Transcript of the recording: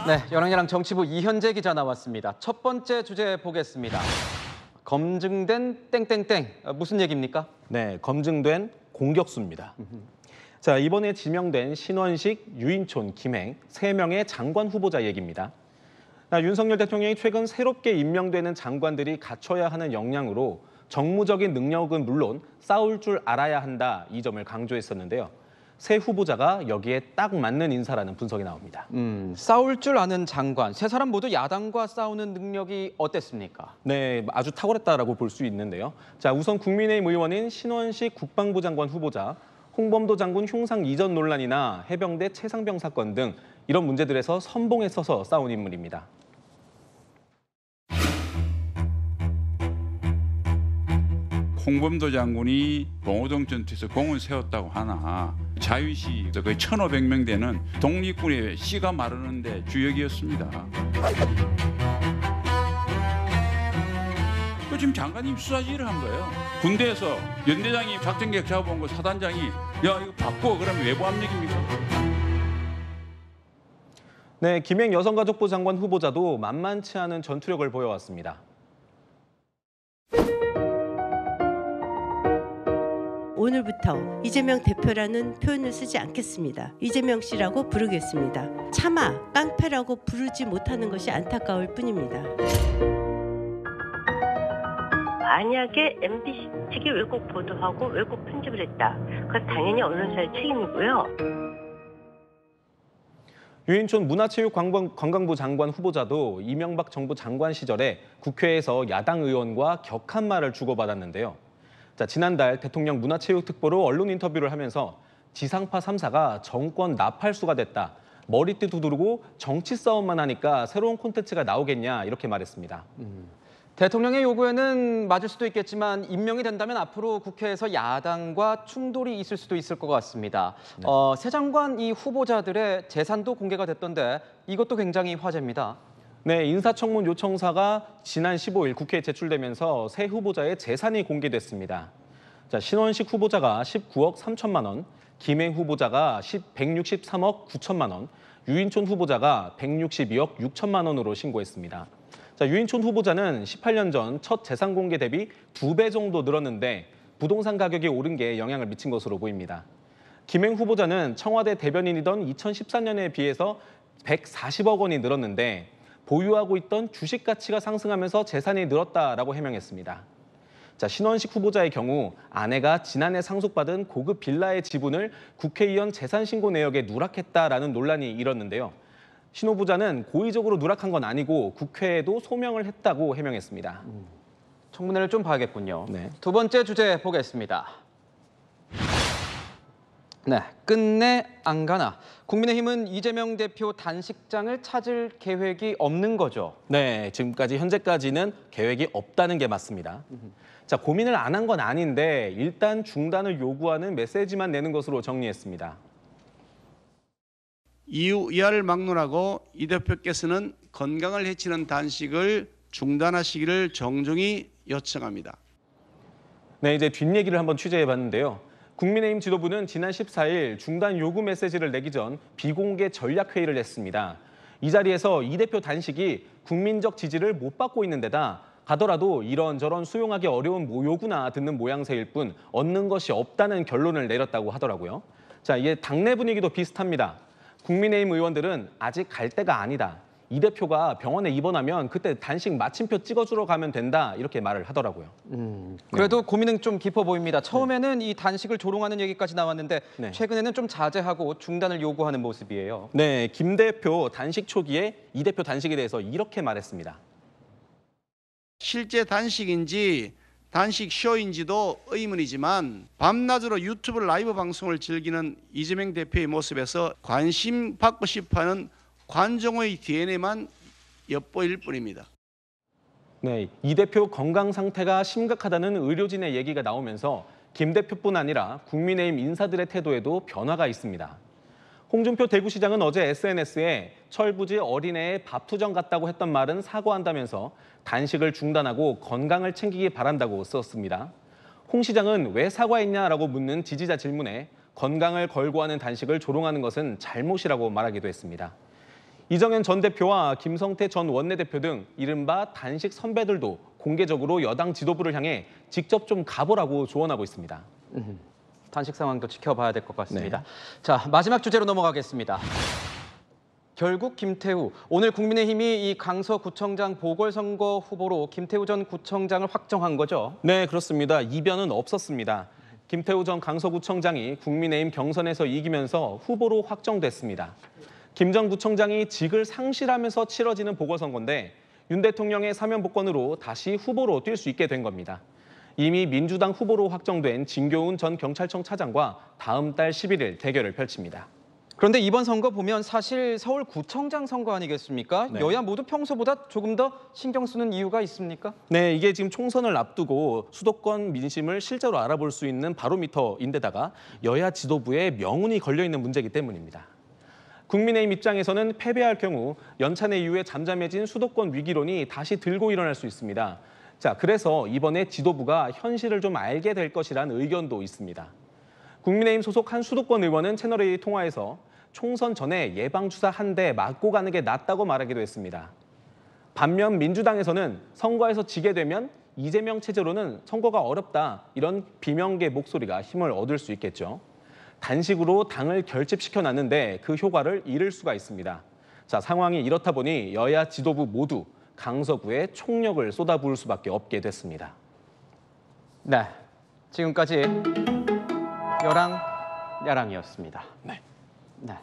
네, 연합야당 정치부 이현재 기자 나왔습니다. 첫 번째 주제 보겠습니다. 검증된 땡땡땡, 무슨 얘기입니까? 네, 검증된 공격수입니다. 자, 이번에 지명된 신원식, 유인촌, 김행 3명의 장관 후보자 얘기입니다. 윤석열 대통령이 최근 새롭게 임명되는 장관들이 갖춰야 하는 역량으로 정무적인 능력은 물론 싸울 줄 알아야 한다, 이 점을 강조했었는데요. 새 후보자가 여기에 딱 맞는 인사라는 분석이 나옵니다. 싸울 줄 아는 장관, 세 사람 모두 야당과 싸우는 능력이 어땠습니까? 네, 아주 탁월했다라고 볼 수 있는데요. 자, 우선 국민의힘 의원인 신원식 국방부 장관 후보자, 홍범도 장군 흉상 이전 논란이나 해병대 최상병 사건 등 이런 문제들에서 선봉에 서서 싸운 인물입니다. 홍범도 장군이 봉오동 전투에서 공을 세웠다고 하나 자유시 거의 1,500명 되는 독립군의 씨가 마르는데 주역이었습니다. 지금 장관님 수사지휘를 한 거예요. 군대에서 연대장이 작전계획 잡아본 거 사단장이 야 이거 바꿔 그러면 외부 압력입니까? 네, 김행 여성가족부 장관 후보자도 만만치 않은 전투력을 보여왔습니다. 오늘부터 이재명 대표라는 표현을 쓰지 않겠습니다. 이재명 씨라고 부르겠습니다. 차마 깡패라고 부르지 못하는 것이 안타까울 뿐입니다. 만약에 MBC 측이 왜곡 보도하고 왜곡 편집을 했다. 그건 당연히 언론사의 책임이고요. 유인촌 문화체육관광부 장관 후보자도 이명박 정부 장관 시절에 국회에서 야당 의원과 격한 말을 주고받았는데요. 자, 지난달 대통령 문화체육특보로 언론 인터뷰를 하면서 지상파 3사가 정권 나팔수가 됐다. 머리띠 두드리고 정치 싸움만 하니까 새로운 콘텐츠가 나오겠냐 이렇게 말했습니다. 대통령의 요구에는 맞을 수도 있겠지만 임명이 된다면 앞으로 국회에서 야당과 충돌이 있을 수도 있을 것 같습니다. 네. 새 장관 이 후보자들의 재산도 공개가 됐던데 이것도 굉장히 화제입니다. 네, 인사청문 요청사가 지난 15일 국회에 제출되면서 새 후보자의 재산이 공개됐습니다. 자, 신원식 후보자가 19억 3천만 원, 김행 후보자가 163억 9천만 원, 유인촌 후보자가 162억 6천만 원으로 신고했습니다. 자, 유인촌 후보자는 18년 전 첫 재산 공개 대비 2배 정도 늘었는데 부동산 가격이 오른 게 영향을 미친 것으로 보입니다. 김행 후보자는 청와대 대변인이던 2014년에 비해서 140억 원이 늘었는데 보유하고 있던 주식 가치가 상승하면서 재산이 늘었다라고 해명했습니다. 자, 신원식 후보자의 경우 아내가 지난해 상속받은 고급 빌라의 지분을 국회의원 재산신고 내역에 누락했다라는 논란이 일었는데요. 신 후보자는 고의적으로 누락한 건 아니고 국회에도 소명을 했다고 해명했습니다. 청문회를 좀 봐야겠군요. 네. 두 번째 주제 보겠습니다. 네, 끝내 안 가나. 국민의힘은 이재명 대표 단식장을 찾을 계획이 없는 거죠. 네, 지금까지 현재까지는 계획이 없다는 게 맞습니다. 자, 고민을 안 한 건 아닌데 일단 중단을 요구하는 메시지만 내는 것으로 정리했습니다. 이후 이하를 막론하고 이 대표께서는 건강을 해치는 단식을 중단하시기를 정중히 요청합니다. 네, 이제 뒷얘기를 한번 취재해봤는데요. 국민의힘 지도부는 지난 14일 중단 요구 메시지를 내기 전 비공개 전략회의를 했습니다. 이 자리에서 이 대표 단식이 국민적 지지를 못 받고 있는 데다 가더라도 이런저런 수용하기 어려운 요구나 듣는 모양새일 뿐 얻는 것이 없다는 결론을 내렸다고 하더라고요. 자, 이게 당내 분위기도 비슷합니다. 국민의힘 의원들은 아직 갈 때가 아니다. 이 대표가 병원에 입원하면 그때 단식 마침표 찍어주러 가면 된다. 이렇게 말을 하더라고요. 그래도 고민은 좀 깊어 보입니다. 처음에는 이 단식을 조롱하는 얘기까지 나왔는데 네. 최근에는 좀 자제하고 중단을 요구하는 모습이에요. 네, 김 대표 단식 초기에 이 대표 단식에 대해서 이렇게 말했습니다. 실제 단식인지 단식 쇼인지도 의문이지만 밤낮으로 유튜브 라이브 방송을 즐기는 이재명 대표의 모습에서 관심 받고 싶어하는 관종의 DNA만 엿보일 뿐입니다. 네, 이 대표 건강 상태가 심각하다는 의료진의 얘기가 나오면서 김 대표뿐 아니라 국민의힘 인사들의 태도에도 변화가 있습니다. 홍준표 대구시장은 어제 SNS에 철부지 어린애의 밥투정 같다고 했던 말은 사과한다면서 단식을 중단하고 건강을 챙기기 바란다고 썼습니다. 홍 시장은 왜 사과했냐라고 묻는 지지자 질문에 건강을 걸고 하는 단식을 조롱하는 것은 잘못이라고 말하기도 했습니다. 이정현 전 대표와 김성태 전 원내대표 등 이른바 단식 선배들도 공개적으로 여당 지도부를 향해 직접 좀 가보라고 조언하고 있습니다. 단식 상황도 지켜봐야 될 것 같습니다. 네. 자, 마지막 주제로 넘어가겠습니다. 결국 김태우, 오늘 국민의힘이 이 강서구청장 보궐선거 후보로 김태우 전 구청장을 확정한 거죠? 네, 그렇습니다. 이변은 없었습니다. 김태우 전 강서구청장이 국민의힘 경선에서 이기면서 후보로 확정됐습니다. 김 전 구청장이 직을 상실하면서 치러지는 보궐선거인데 윤 대통령의 사면 복권으로 다시 후보로 뛸 수 있게 된 겁니다. 이미 민주당 후보로 확정된 진교훈 전 경찰청 차장과 다음 달 11일 대결을 펼칩니다. 그런데 이번 선거 보면 사실 서울구청장 선거 아니겠습니까? 네. 여야 모두 평소보다 조금 더 신경 쓰는 이유가 있습니까? 네, 이게 지금 총선을 앞두고 수도권 민심을 실제로 알아볼 수 있는 바로미터인데다가 여야 지도부의 명운이 걸려 있는 문제이기 때문입니다. 국민의힘 입장에서는 패배할 경우 연찬회 이후에 잠잠해진 수도권 위기론이 다시 들고 일어날 수 있습니다. 자, 그래서 이번에 지도부가 현실을 좀 알게 될 것이라는 의견도 있습니다. 국민의힘 소속 한 수도권 의원은 채널A 통화에서 총선 전에 예방주사 한 대 맞고 가는 게 낫다고 말하기도 했습니다. 반면 민주당에서는 선거에서 지게 되면 이재명 체제로는 선거가 어렵다, 이런 비명계 목소리가 힘을 얻을 수 있겠죠. 단식으로 당을 결집시켜놨는데 그 효과를 잃을 수가 있습니다. 자, 상황이 이렇다 보니 여야 지도부 모두 강서구에 총력을 쏟아부을 수밖에 없게 됐습니다. 네, 지금까지 여랑 야랑이었습니다. 네. 네.